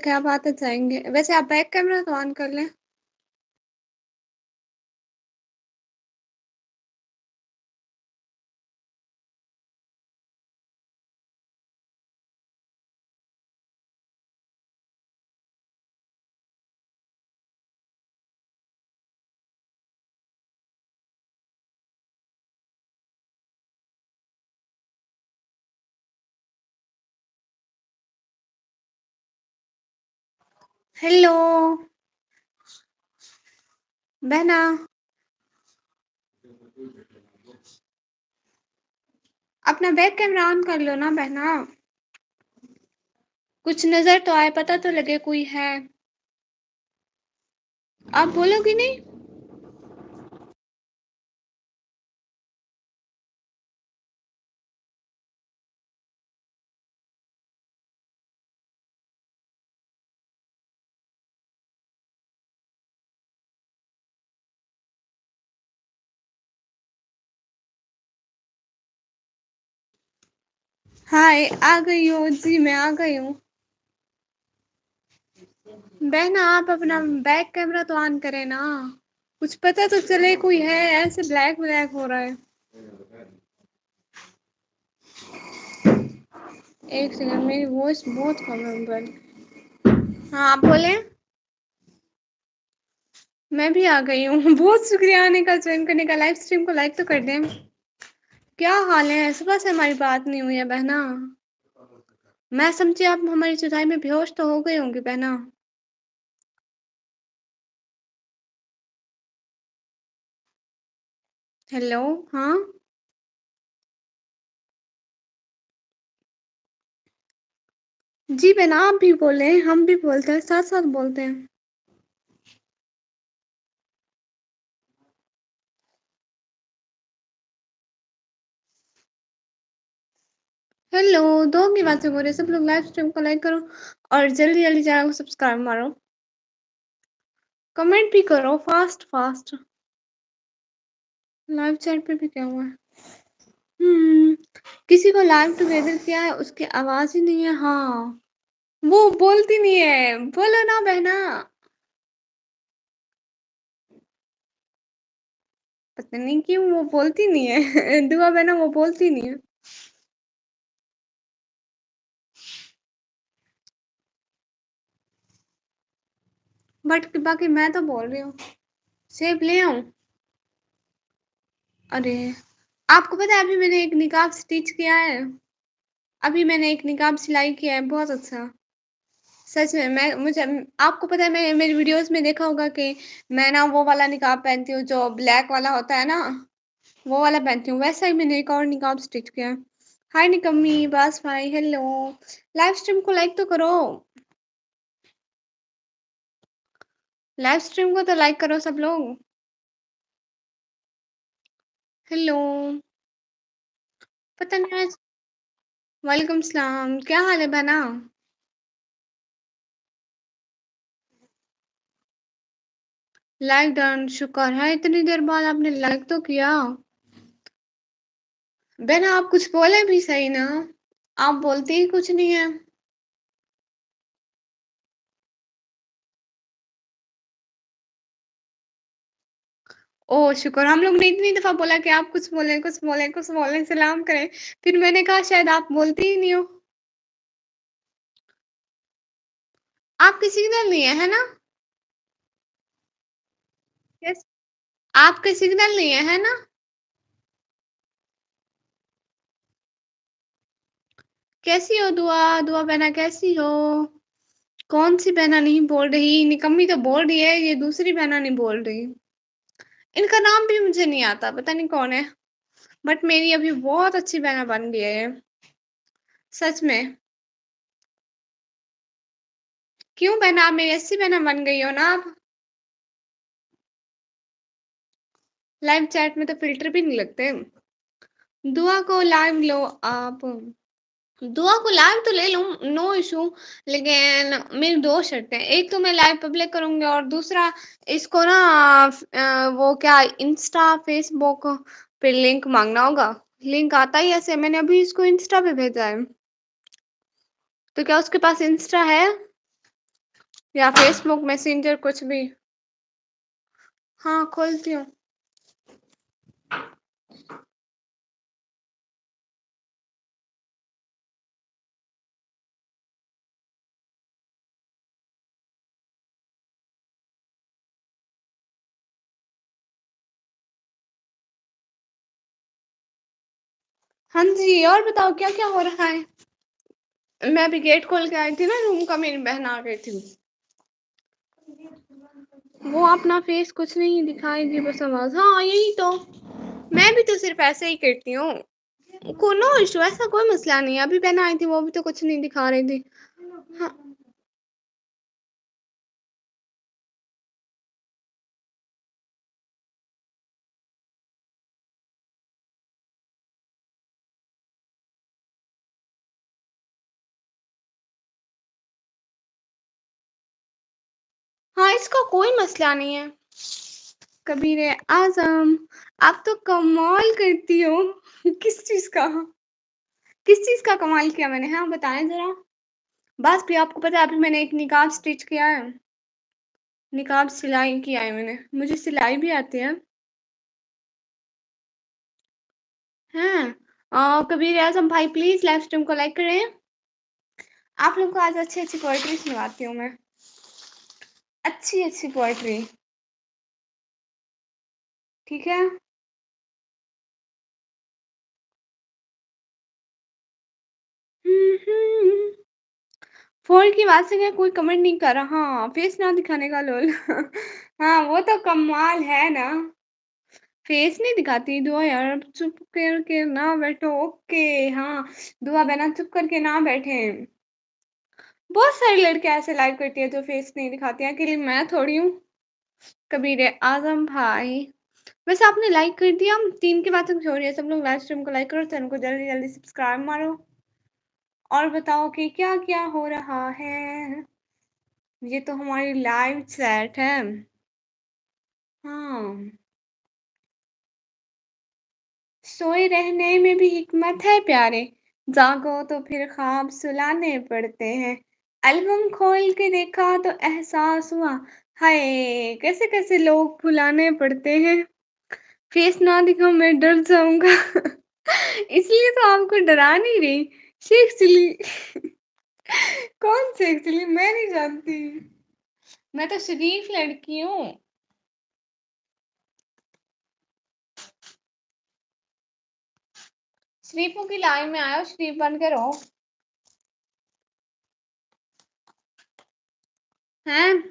है, आप आते जाएंगे। वैसे आप बैक कैमरा तो ऑन कर लें। हेलो बहना, अपना बैक कैमरा ऑन कर लो ना बहना। कुछ नजर तो आए, पता तो लगे कोई है। आप बोलोगी नहीं? हाय, आ गई हो जी, मैं आ गई हूँ। बहना आप अपना बैक कैमरा तो ऑन करें ना, कुछ पता तो चले कोई है। ऐसे ब्लैक ब्लैक हो रहा है। एक सेकंड, मेरी वॉइस बहुत कम है पर। हाँ आप बोले। मैं भी आ गई हूँ। बहुत शुक्रिया आने का, ज्वाइन करने का। लाइव स्ट्रीम को लाइक तो कर दें। क्या हाल है? सुबह से हमारी बात नहीं हुई है बहना। मैं समझी आप हमारी जुदाई में बेहोश तो हो गई होंगी बहना। हेलो। हाँ जी बहना, आप भी बोले, हम भी बोलते हैं, साथ साथ बोलते हैं। हेलो। दो की बातें हो रही है, सब लोग लाइव स्ट्रीम को लाइक करो और जल्दी जल्दी चैनल को सब्सक्राइब मारो। कमेंट भी करो फास्ट फास्ट। लाइव चैट पे भी क्या हुआ है? हम्म। किसी को लाइव टुगेदर किया है, उसकी आवाज ही नहीं है। हाँ, वो बोलती नहीं है, बोलो ना बहना। पता नहीं क्यों वो बोलती नहीं है। दुआ बहना वो बोलती नहीं है। बट बाकी मैं तो बोल रही हूँ। सेब ले आऊं? अरे, आपको पता है अभी मैंने एक निकाब स्टिच किया है। अभी मैंने एक निकाब सिलाई किया है, बहुत अच्छा। सच में, मैं मुझे आपको पता है, मैं मेरी वीडियोस में देखा होगा कि मैं ना वो वाला निकाब पहनती हूँ जो ब्लैक वाला होता है ना, वो वाला पहनती हूँ। वैसा ही मैंने एक और निकाब स्टिच किया है। हाय निकम्मी, बस भाई, हेलो। लाइव स्ट्रीम को लाइक तो करो। लाइव स्ट्रीम को तो लाइक करो सब लोग। हेलो। पता नहीं आज। वालेकुम सलाम, क्या हाल है बना? लाइक डन, शुक्र है इतनी देर बाद आपने लाइक तो किया। बहना आप कुछ बोले भी सही ना, आप बोलते ही कुछ नहीं है। ओह शुक्र, हम लोग ने इतनी दफा बोला कि आप कुछ बोले कुछ बोले कुछ बोले, सलाम करें। फिर मैंने कहा शायद आप बोलते ही नहीं हो। आपके सिग्नल नहीं है ना? यस। आपके सिग्नल नहीं है ना? कैसी हो दुआ? दुआ बहना कैसी हो? कौन सी बहना नहीं बोल रही? निकम्मी तो बोल रही है, ये दूसरी बहना नहीं बोल रही। इनका नाम भी मुझे नहीं आता, पता नहीं कौन है। बट मेरी अभी बहुत अच्छी बहना बन गई है। सच में। क्यों बहना, आप मेरी अच्छी बहना बन गई हो ना आप। लाइव चैट में तो फिल्टर भी नहीं लगते। दुआ को लाइव लो आप। दुआ को लाइव तो ले लूं, नो इशू। लेकिन मेरी दो शर्तें हैं, एक तो मैं लाइव पब्लिक करूंगी और दूसरा इसको ना वो क्या, इंस्टा फेसबुक पे लिंक मांगना होगा। लिंक आता ही ऐसे, मैंने अभी इसको इंस्टा पे भेजा है। तो क्या उसके पास इंस्टा है? या फेसबुक मैसेंजर कुछ भी। हाँ, खोलती हूँ। हाँ जी, और बताओ क्या-क्या हो रहा है? मैं अभी गेट खोल के आई थी ना रूम का, मेरी बहन आ गई थी। वो अपना फेस कुछ नहीं दिखाएगी, बस आवाज़। हाँ, यही तो। मैं भी तो सिर्फ़ ऐसे ही करती हूँ। को नो इश्यू, ऐसा कोई मसला नहीं है। अभी बहन आई थी, वो भी तो कुछ नहीं दिखा रही थी। हाँ, हाँ, इसका कोई मसला नहीं है। कबीर आज़म, आप तो कमाल करती हो। किस चीज़ का? किस चीज़ का कमाल किया मैंने? हाँ, बताएँ ज़रा। बस भी आपको पता है अभी मैंने एक निकाब स्टिच किया है। निकाब सिलाई किया है मैंने। मुझे सिलाई भी आती है। हाँ। कबीर आज़म भाई प्लीज़ लाइव स्ट्रीम को लाइक करें। आप लोगों को आज अच्छी-अच्छी पोएट्री सुनाती हूँ मैं। अच्छी-अच्छी पोएट्री, ठीक है? हुँ, हुँ। फ़ोन की आवाज़ से क्या कोई कमेंट नहीं कर रहा। हाँ, फेस ना दिखाने का लोल। हाँ, वो तो कमाल है ना। फेस नहीं दिखाती दुआ यार, चुप करके ना बैठो। ओके, हाँ, दुआ बहना चुप करके ना बैठें। बहुत सारी लड़कियाँ ऐसे लाइव करती हैं जो फेस नहीं दिखाती हैं, अकेली मैं थोड़ी हूँ। कबीर आज़म भाई, वैसे आपने लाइक कर दिया? 3 के बाद से कुछ हो रही है। सब लोग लाइव स्ट्रीम को लाइक करो, चैनल को जल्दी-जल्दी सब्सक्राइब मारो और बताओ कि क्या-क्या हो रहा है? ये तो हमारी लाइव चैट है। हाँ, सोए रहने में भी हिकमत है प्यारे, जागो तो फिर ख्वाब सुलाने पड़ते हैं। एल्बम खोल के देखा तो एहसास हुआ, हाय! कैसे-कैसे लोग भुलाने पड़ते हैं। फेस ना दिखाऊँ मैं डर जाऊँगा। इसलिए तो आपको डरा नहीं रही। शेख चिल्ली। कौन शेख चिल्ली? मैं नहीं जानती। मैं तो शरीफ लड़की हूँ। शरीफों की लाइन में आया, शरीफ बन के रहो। हैं?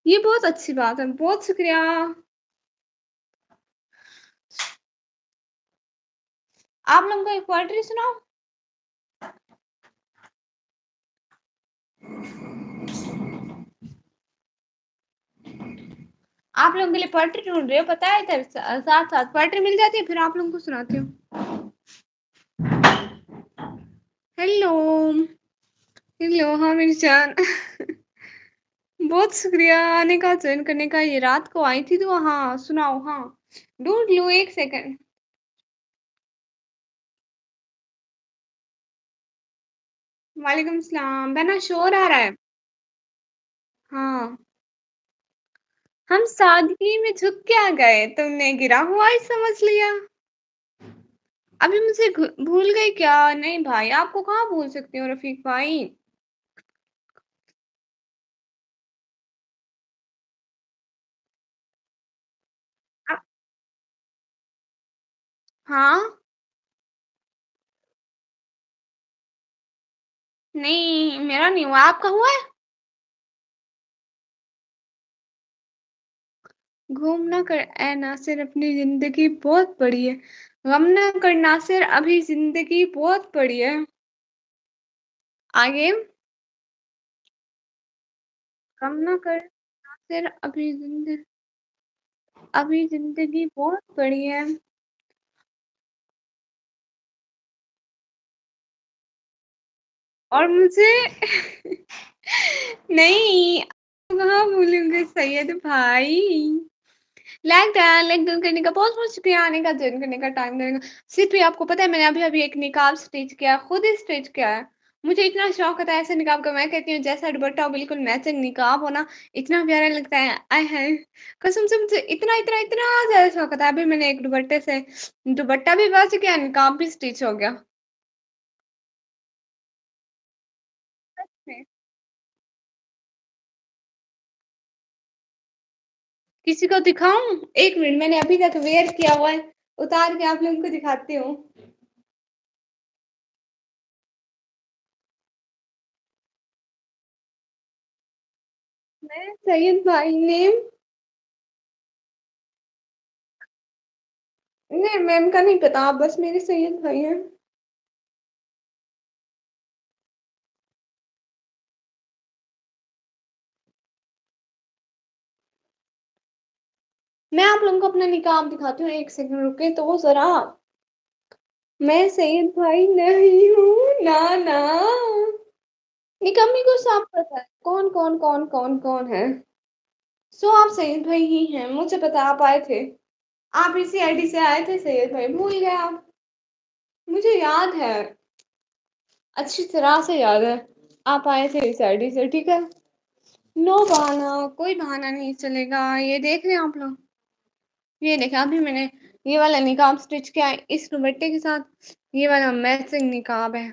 ये बहुत अच्छी बात है। बहुत शुक्रिया। आप लोगों को एक पोएट्री सुनाऊँ? आप लोगों के लिए पोएट्री ढूँढ रही हो, पता है इधर साथ-साथ पोएट्री मिल जाती है, फिर आप लोगों को सुनाती हूँ। हेलो, हेलो, हाँ मेरी जान। बहुत शुक्रिया आने का, जॉइन करने का। ये रात को आई थी तो हाँ, सुनाओ हाँ। ढूँढ लूँ 1 सेकंड। वालेकुम सलाम। बहना शोर आ रहा है। हाँ, हम सादगी में झुक क्या गए, तुमने गिरा हुआ ही समझ लिया। अभी मुझे भूल गई क्या? नहीं भाई, आपको कहाँ भूल सकती हूँ रफ़ीक भाई। अ, हाँ, नहीं मेरा नहीं हुआ, आपका हुआ है? घूम ना कर ऐ नासिर, अपनी ज़िंदगी बहुत बड़ी है। गम ना कर नासिर, अभी ज़िंदगी बहुत बड़ी है। आगे, गम ना कर नासिर, अभी ज़िंदगी बहुत बड़ी है। और मुझे नहीं, कहाँ भूलूँगी सैयद भाई। लाइक डन करने का बहुत-बहुत शुक्रिया, आने का, जॉइन करने का, टाइम देने का। सिर्फ़ ये आपको पता है मैंने अभी-अभी एक निकाब स्टिच किया है, खुद ही स्टिच किया है। मुझे इतना शौक होता है ऐसे निकाब का, मैं कहती हूँ जैसा दुपट्टा हो बिल्कुल मैचिंग निकाब हो ना, इतना प्यारा लगता है, आय हाय! कसम से मुझे इतना, इतना, इतना ज़्यादा शौक होता है। अभी मैंने एक दुपट्टे से दुपट्टा भी बच गया, निकाब भी स्टिच हो गया। सच में। किसी को दिखाऊँ? 1 मिनट, मैंने अभी तक वियर किया हुआ है, उतार के आप लोगों को दिखाती हूँ। मैं सैयद भाई नेम नहीं, मैम का नहीं पता, आप बस मेरे सैयद भाई हैं। मैं आप लोगों को अपना निकाब दिखाती हूँ, 1 सेकंड रुकिए तो ज़रा। मैं सैयद भाई नहीं हूँ, ना, ना। निकम्मी को सब पता है, कौन है। सो आप सैयद भाई ही हैं, मुझे पता आप आए थे। आप इसी आईडी से आए थे सैयद भाई, भूल गए आप? मुझे याद है, अच्छी तरह से याद है। आप आए थे इस आईडी से, ठीक है? नो बहाना, कोई बहाना नहीं चलेगा। ये देख रहे हैं आप लोग? ये देखें, अभी मैंने ये वाला निकाब स्टिच किया है इस दुपट्टे के साथ। ये वाला मैचिंग निकाब है।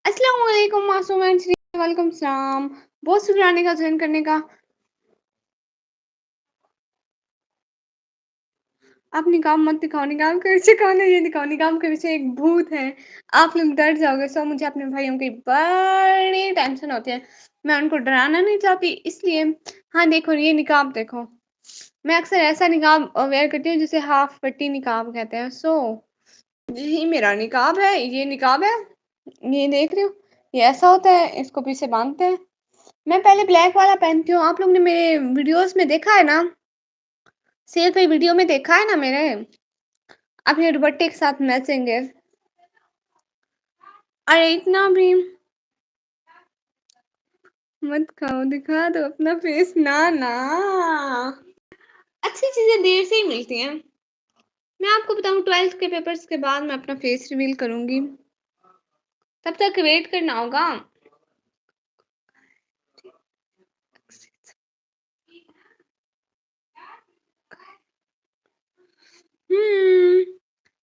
अस्सलाम वालेकुम मासूम एंड वालेकुम सलाम। बहुत शुक्राने का ज्वाइन करने का। आप निकाह मत दिखाओ, निकाह के पीछे कौन है? ये दिखाओ, निकाह के पीछे एक भूत है। आप लोग डर जाओगे। सो मुझे अपने भाइयों की बड़ी टेंशन होती है। मैं उनको डराना नहीं चाहती इसलिए। हाँ देखो, ये निकाब देखो। मैं अक्सर ऐसा निकाब वेयर करती हूँ जिसे हाफ पट्टी निकाब कहते हैं। सो यही मेरा निकाब है, ये निकाब है। ये देख रहे हो? ये ऐसा होता है, इसको पीछे बांधते हैं। मैं पहले ब्लैक वाला पहनती हूँ, आप लोग ने मेरे वीडियोस में देखा है ना? सेल पे वीडियो में देखा है ना मेरे? अपने दुपट्टे के साथ मैचिंग है। अरे इतना भी मत खाओ, दिखा दो अपना फेस, ना ना। अच्छी चीजें देर से ही मिलती हैं। मैं आपको बताऊं, 12th के पेपर्स के बाद मैं अपना फेस रिवील करूंगी। तब तक वेट करना होगा।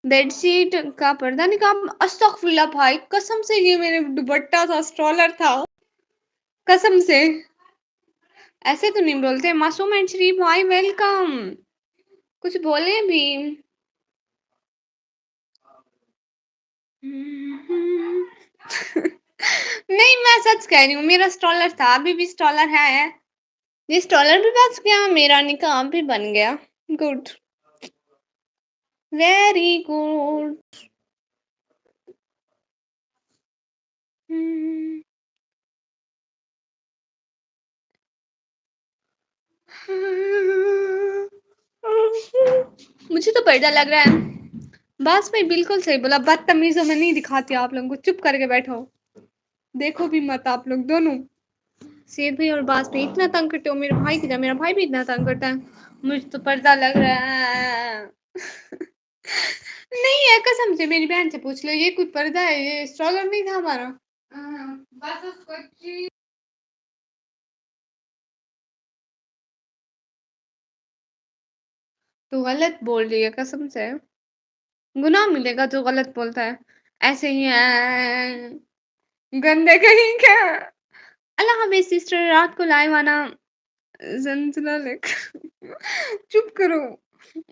बेडशीट का पर्दा निकाल, अस्तगफुरुल्लाह भाई, कसम से ये मेरे दुपट्टा था, स्ट्रोलर था, कसम से। ऐसे तो नहीं बोलते। मासूम एंड शरीफ भाई वेलकम। कुछ बोले भी। नहीं, मैं सच कह रही हूँ, मेरा स्ट्रोलर था, अभी भी स्ट्रोलर है। ये स्ट्रोलर भी बच गया, मेरा निकाह भी बन गया। Good, very good. मुझे तो पर्दा लग रहा है। बस भाई बिल्कुल सही बोला, बदतमीजों में नहीं दिखाती आप लोगों को, चुप करके बैठो। देखो भी मत आप लोग दोनों। सेठ भाई और बास भाई इतना तंग करते हो मेरे भाई की तरह, मेरा भाई भी इतना तंग करता है। मुझे तो पर्दा लग रहा है। नहीं है, कसम से मेरी बहन से पूछ लो, ये कोई पर्दा है? ये स्ट्रॉलर नहीं था हमारा। बस उसको तू गलत बोल रही है कसम से। गुनाह मिलेगा जो गलत बोलता है। ऐसे ही है, गंदे कहीं क्या। अल्लाह हमें सिस्टर, रात को लाइव आना। जंजला लेकर। चुप करो।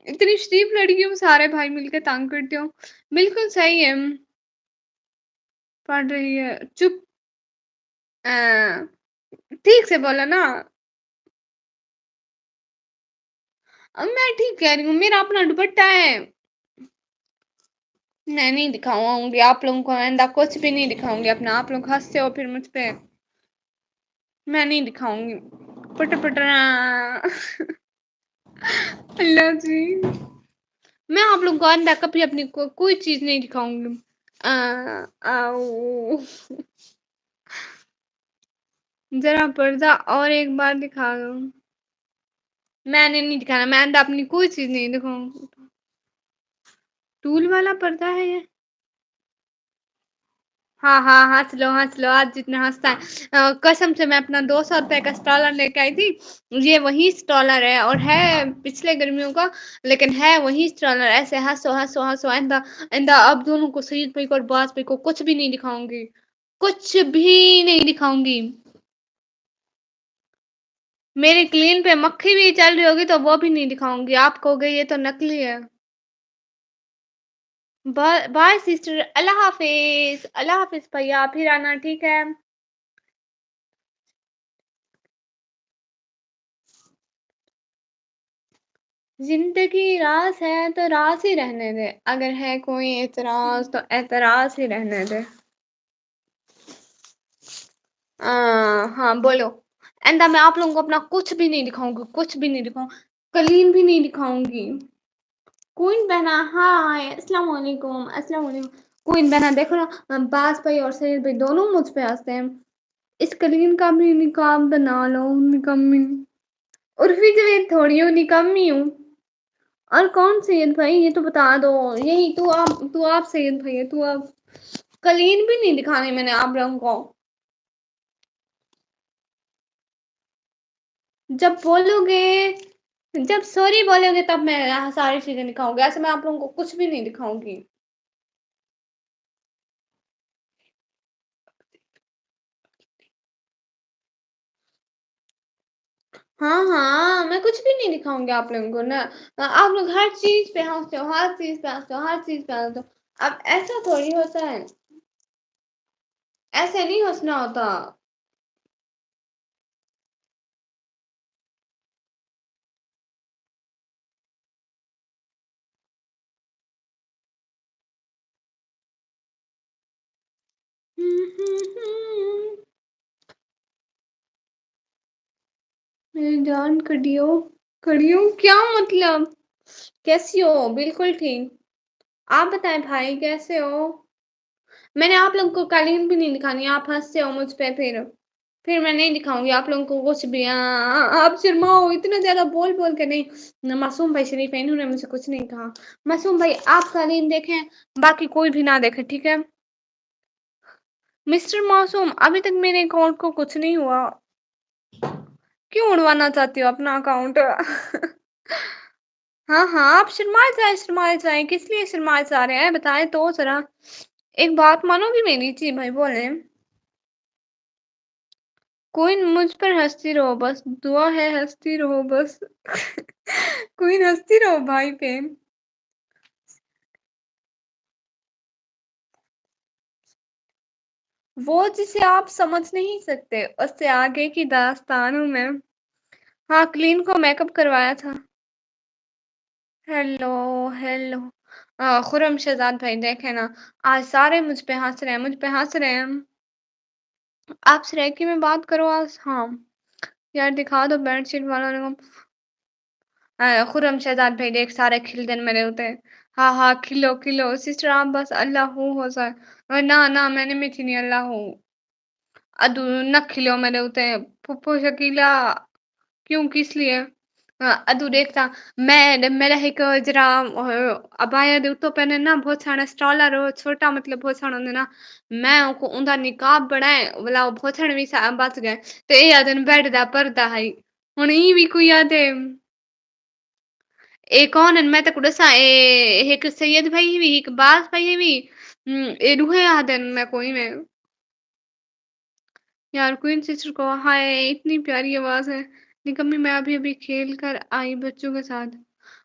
इतनी शरीफ लड़की हूँ, सारे भाई मिलके तंग करते हो। बिल्कुल सही है। पढ़ रही है, चुप। अ, ठीक से बोला ना। अब मैं ठीक कह रही हूँ, मेरा अपना दुपट्टा है। मैं नहीं दिखाऊंगी आप लोगों को, आइंदा कुछ भी नहीं दिखाऊंगी अपना। आप लोग हंसते हो फिर मुझ पे। मैं नहीं दिखाऊंगी। पट पट अल्लाह जी। मैं आप लोगों को आइंदा कभी अपनी कोई चीज नहीं दिखाऊंगी। आओ, जरा पर्दा और एक बार दिखा दो। मैंने नहीं दिखाना, मैं आइंदा अपनी कोई चीज नहीं दिखाऊंगी। टूल वाला पर्दा है ये। हाँ, हाँ, हँस लो, आज जितना हँसता है। कसम से मैं अपना 200 रुपए का स्टॉलर लेके आई थी। ये वही स्टॉलर है और है पिछले गर्मियों का, लेकिन है वही स्टॉलर। ऐसे हँसो, हँसो, हँसो, आइंदा आइंदा अब दोनों को, सईद भाई को और बाज भाई को कुछ भी नहीं दिखाऊँगी। कुछ भी नहीं दिखाऊँगी। मेरे क्लीन पे मक्खी भी चल रही होगी तो वो भी नहीं दिखाऊँगी। आप कहोगे ये तो नकली है। बाय सिस्टर, अल्लाह हाफ़िज़, अल्लाह हाफ़िज़ भैया, फिर आना, ठीक है? ज़िंदगी रास है तो रास ही रहने दे। अगर है कोई एतराज़ तो एतराज़ ही रहने दे। हाँ, बोलो। एंड मैं आप लोगों को अपना कुछ भी नहीं दिखाऊँगी, कुछ भी नहीं दिखाऊँ, कलीन भी नहीं दिखाऊँगी। क्वीन बहना हाय, अस्सलाम वालेकुम, अस्सलाम वालेकुम। क्वीन बहना देखो ना, बाज भाई और सईद भाई दोनों मुझ पे हँसते हैं। इस कलीन का भी निकाब बना लो, निकम्मी। उर्फी जवेद थोड़ी हूँ, निकम्मी हूँ। और कौन सैयद भाई ये तो बता दो। यही तू आप सैयद भाई है, तू आप। कलीन भी नहीं दिखाने मैंने आप लोगों को। जब बोलोगे, जब सॉरी बोलोगे तब मैं यहाँ सारी चीजें दिखाऊंगी। ऐसे मैं आप लोगों को कुछ भी नहीं दिखाऊंगी। हाँ हाँ, मैं कुछ भी नहीं दिखाऊंगी आप लोगों को ना। आप लोग हर चीज पे हंसते हो, हर चीज पे हंसते हो, हर चीज पे हंसते हो। अब ऐसा थोड़ी होता है। ऐसे नहीं हंसना होता। मेरी जान कड़ियो, कड़ियो क्या मतलब? कैसी हो? बिल्कुल ठीक। आप बताएं भाई, कैसे हो? मैंने आप लोगों को कालीन भी नहीं दिखानी, आप हंसते हो मुझ पे। फिर मैं नहीं दिखाऊंगी आप लोगों को कुछ भी। आप शर्माओ इतना ज्यादा बोल बोल के नहीं। मासूम भाई शरीफ है, इन्होंने मुझे कुछ नहीं कहा। मासूम भाई आप कालीन देखें, बाकी कोई भी ना देखे, ठीक है? मिस्टर मासूम, अभी तक मेरे अकाउंट को कुछ नहीं हुआ। क्यों उड़वाना चाहती हो अपना अकाउंट? हाँ हाँ, आप शर्माए जाए, किस लिए शर्माए जा रहे हैं बताएं तो जरा। एक बात मानोगी मेरी? जी भाई बोले। कोई मुझ पर हंसती रहो बस, दुआ है हंसती रहो बस। कोई हंसती रहो भाई पे। वो जिसे आप समझ नहीं सकते, उससे आगे की दास्तान हूँ मैं। हाँ, क्लीन को मेकअप करवाया था। Hello, hello. खुरम शहजाद भाई देखे ना, आज सारे मुझ पे हंस रहे हैं, मुझ पे हंस रहे हैं। आप सरेकी में बात करो आज। हाँ यार, दिखा दो बेडशीट वाला को। खुरम शहजाद भाई देख, सारे खिल दिन मेरे होते हैं। हाँ हाँ, खिलो खिलो सिस्टर, आप बस अल्लाह हो जाए। ना ना, मैंने मीठी नहीं, अल्लाह हो। अदू न खिलो मेरे होते हैं। फुफ्फो शकीला, क्यों किस लिए? अदू देखता, मैं मेरा एक जरा अबाया दे उत्तो पहने ना बहुत सारा स्टॉलर हो छोटा, मतलब बहुत सारा होंदे ना। मैं उनको उनका निकाब बनाए वाला बहुत सारे भी बच गए। तो ये आदन बेड दा पर्दा है। हुन ई भी कोई आदे। एक और मैं तो दसा एक सैयद भाई भी, एक बाज भाई भी। ए रूहे आदन मैं कोई में। यार क्वीन सिस्टर को हाय, इतनी प्यारी आवाज है। निकम्मी, मैं अभी अभी खेल कर आई बच्चों के साथ।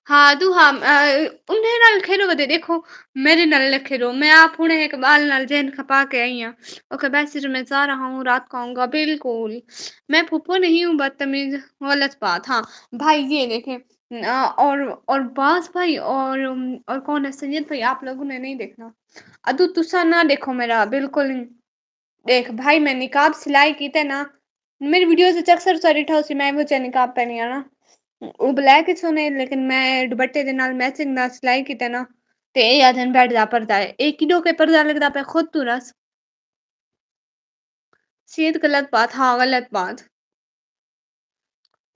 हाँ तू हाँ, उन्हें नाल खेलो बदे देखो। मेरे नाल खेलो, मैं आप उन्हें एक बाल नाल जहन खपा के आई हूँ। ओके बाय सिस्टर, मैं जा रहा हूँ, रात को आऊंगा बिल्कुल। मैं फूफो नहीं हूँ, बदतमीज। गलत बात। हाँ भाई ये देखें। और बास भाई और कौन है, सैयद भाई, आप लोगों ने नहीं देखना। अदू तुसा ना देखो मेरा बिल्कुल नहीं। देख भाई, मैं निकाब सिलाई कीते ना। मेरी वीडियो से अक्सर सारी ठाउसी मैं वो निकाब पहनी है ना। ਉਹ ਬਲੈਕ ਚ ਨੇ लेकिन मैं दुपट्टे ਦੇ ਨਾਲ मैचिंग ਨਾਲ सिलाई कीते ना। ते ਇਹ ਆਦਨ ਬੈਠ ਦਾ पर्दा है, एक किलो के पर्दा लगदा पे खुद तू रस। सीध गलत बात, हाँ गलत बात।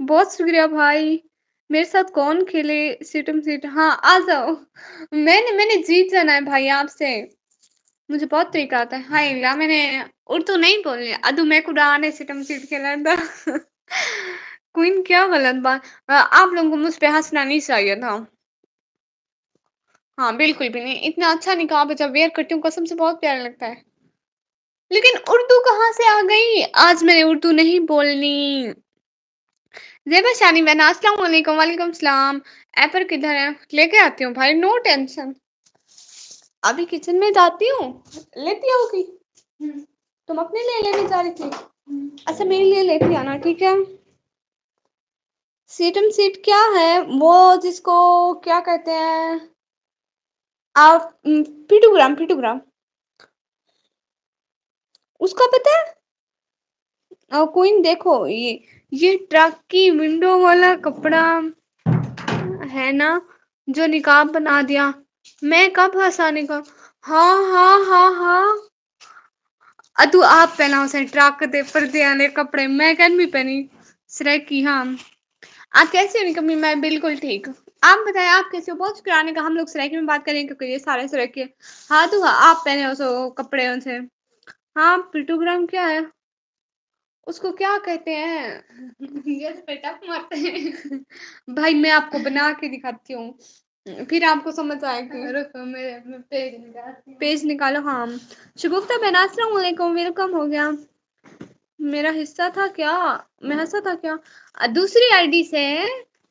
बहुत शुक्रिया भाई। मेरे साथ कौन खेले? सीटम सीट, हाँ आ जाओ। मैंने जीत जाना है भाई आपसे। मुझे बहुत तरीका आता है। हाय अल्लाह! मैंने उर्दू नहीं बोलनी, अदु मैं कुरान से तमसीद खेलन दा। क्वीन क्या गलत बात आप लोगों को मुझ पे हँसना नहीं चाहिए था। हाँ, बिल्कुल भी नहीं। इतना अच्छा निकाब जब वियर करती हूँ कसम से बहुत प्यारा लगता है। लेकिन उर्दू कहाँ से आ गई? आज मैंने उर्दू नहीं बोलनी। ज़ेबा शानी बहना अस्सलाम वालेकुम, वालेकुम सलाम। एपर किधर है? लेके आती हूँ भाई, नो टेंशन। अभी किचन में जाती हूँ, लेती आओगी। तुम अपने लिए लेने जा रही थी? अच्छा मेरे लिए लेती आना, ठीक है? सीटम सीट क्या है? वो जिसको क्या कहते हैं? आप पिटोग्राम, पिटोग्राम। उसका पता है? क्वीन देखो ये ट्रक की विंडो वाला कपड़ा है ना जो निकाब बना दिया। मैं कब हंसाने का हाँ हाँ हाँ हाँ तू आप पहना उसे ट्रक दे पर्दे आने कपड़े मैं कहन भी पहनी सरेक की हाँ आप कैसे हो निकम्मी मैं बिल्कुल ठीक आप बताएं आप कैसे हो बहुत शुक्राने का हम लोग सराइकी में बात करें क्योंकि ये सारे सराइकी हाँ तो हाँ, आप पहने हो सो कपड़े उनसे हाँ पिटोग्राम क्या है उसको क्या कहते हैं यस बेटा मारते हैं भाई मैं आपको बना के दिखाती हूँ फिर आपको समझ आएगी रुको मेरे पेज निकालो हाँ शगुफ्ता बहन अस्सलाम वालेकुम वेलकम हो गया मेरा हिस्सा था क्या मैं हंसा था क्या दूसरी आईडी से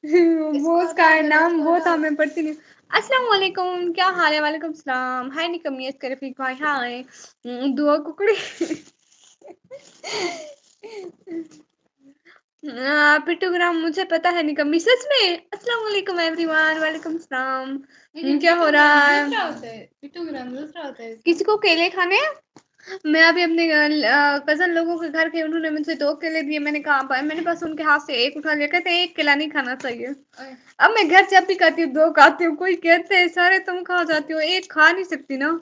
वो उसका नाम वो था मैं पढ़ती नहीं अस्सलाम वालेकुम क्या हाल है वालेकुम सलाम हाय निकम्मी इसके रफीक भाई हाय दुआ कुकड़ी पिटोग्राम मुझे पता है निकम्मी सच में अस्सलाम वालेकुम एवरीवन वालेकुम सलाम क्या हो रहा है पिटोग्राम दूसरा होता है किसी को केले खाने हैं मैं अभी अपने कजन लोगों के घर के उन्होंने मुझे 2 केले दिए मैंने कहा मैंने बस उनके हाथ से एक उठा लिया कहते एक केला नहीं खाना चाहिए अब मैं घर जब भी खाती हूँ 2 खाती हूँ कोई कहते हैं सारे तुम खा जाती हो एक खा नहीं सकती ना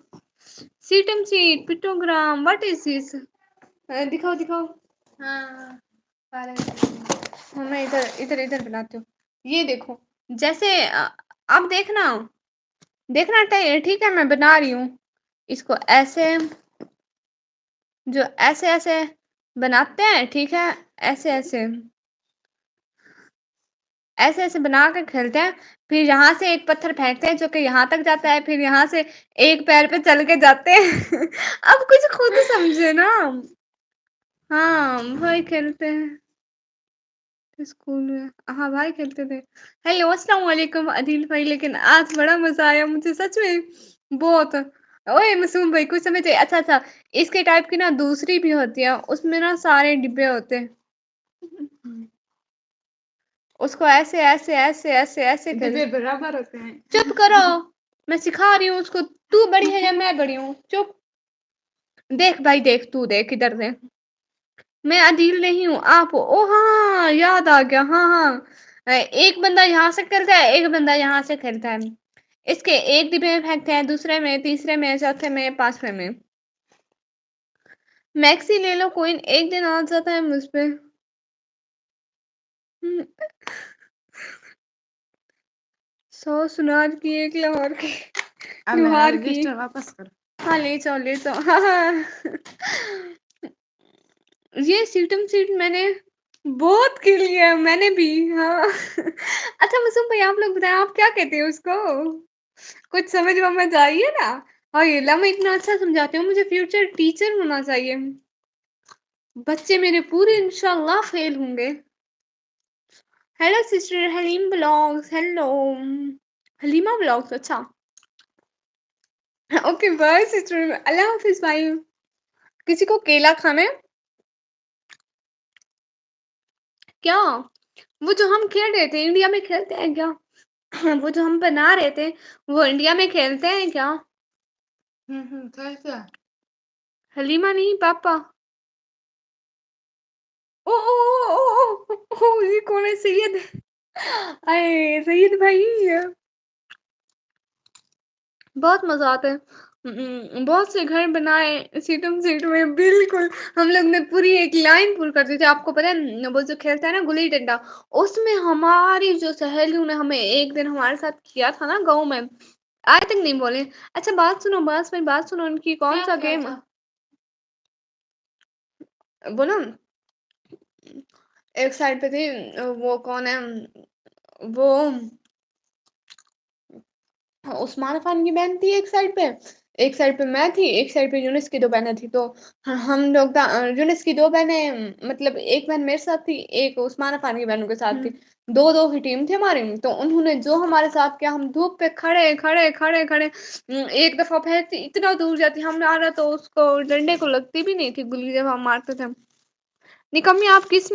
सीटम सीट पिटोग्राम व्हाट इज दिस दिखाओ दिखाओ हाँ मैं इधर इधर इधर बनाती हूँ ये देखो जैसे अब देखना देखना ठीक है मैं बना रही हूँ इसको ऐसे जो ऐसे ऐसे बनाते हैं ठीक है ऐसे ऐसे ऐसे ऐसे बना कर खेलते हैं फिर यहाँ से एक पत्थर फेंकते हैं जो कि यहाँ तक जाता है फिर यहाँ से एक पैर पे चल के जाते हैं अब कुछ खुद समझे ना हाँ भाई खेलते हैं स्कूल में हाँ भाई खेलते थे हेलो अस्सलाम वालेकुम अदिल भाई लेकिन आज बड़ा मजा आया मुझे सच में बहुत ओए मासूम भाई कुछ समझे अच्छा अच्छा इसके टाइप की ना दूसरी भी होती है उसमें ना सारे डिब्बे होते हैं उसको ऐसे ऐसे ऐसे ऐसे ऐसे डिब्बे बराबर होते हैं चुप करो मैं सिखा रही हूँ उसको तू बड़ी है या मैं बड़ी हूँ चुप देख भाई देख तू देख इधर देख मैं अदील नहीं हूँ आप हो ओ हाँ याद आ गया हाँ हाँ एक बंदा यहाँ से खेलता है एक बंदा यहाँ से खेलता है इसके एक डिब्बे में फेंकते हैं दूसरे में तीसरे में चौथे में पांचवे में मैक्सी ले लो कोइन एक दिन आ जाता है मुझ पे 100 सुनार की एक लाहौर की लोहार की वापस कर हाँ ले जाओ ले जाओ हाँ हाँ ये सीटम सीट मैंने बहुत खेली है मैंने भी हाँ अच्छा मासूम भाई आप लोग बताएं आप क्या कहते हो उसको कुछ समझ वमझ आई है ना और ये ला मैं इतना अच्छा समझाती हूँ मुझे फ्यूचर टीचर होना चाहिए बच्चे मेरे पूरे इंशाल्लाह फेल होंगे hello sister Haleem blogs hello Haleema blogs अच्छा ओके बाय सिस्टर अल्लाह हाफिज भाई किसी को केला खाना है क्या वो जो हम खेल रहे थे इंडिया में खेलते हैं क्या वो जो हम बना रहे थे वो इंडिया में खेलते हैं क्या कैसा हलीमा नहीं पापा ओ ओ ओ ओ, ओ, ओ ये कौन है सैयद अरे सैयद भाई बहुत मजा आता है बहुत से घर बनाए सीटम सीट में बिल्कुल हम लोग ने पूरी एक लाइन पुल कर दी थी आपको पता है वो जो खेलता है ना गुल्ली डंडा उसमें हमारी जो सहेलियों ने हमें एक दिन हमारे साथ किया था ना गाँव में आज तक नहीं बोले। अच्छा बात सुनो, बस मेरी बात सुनो, उनकी कौन-सा गेम वो ना एक साइड पे थी वो कौन है वो उस्मान अफ़ान की बहन थी एक साइड पे मैं थी, एक साइड पे यूनिस की 2 बहनें थी। तो हम लोग यूनिस की 2 बहनें मतलब एक बहन मेरे साथ थी, एक उस्मान अफ़ान की बहनों के साथ थी। 2-2 की टीम थी हमारी। तो उन्होंने जो हमारे साथ किया, हम धूप पे खड़े एक दफ़ा फेंकती इतना दूर जाती, हमारा तो उसको डंडे को लगती भी नहीं थी गुल्ली जब हम मारते थे। निकम्मी आप किस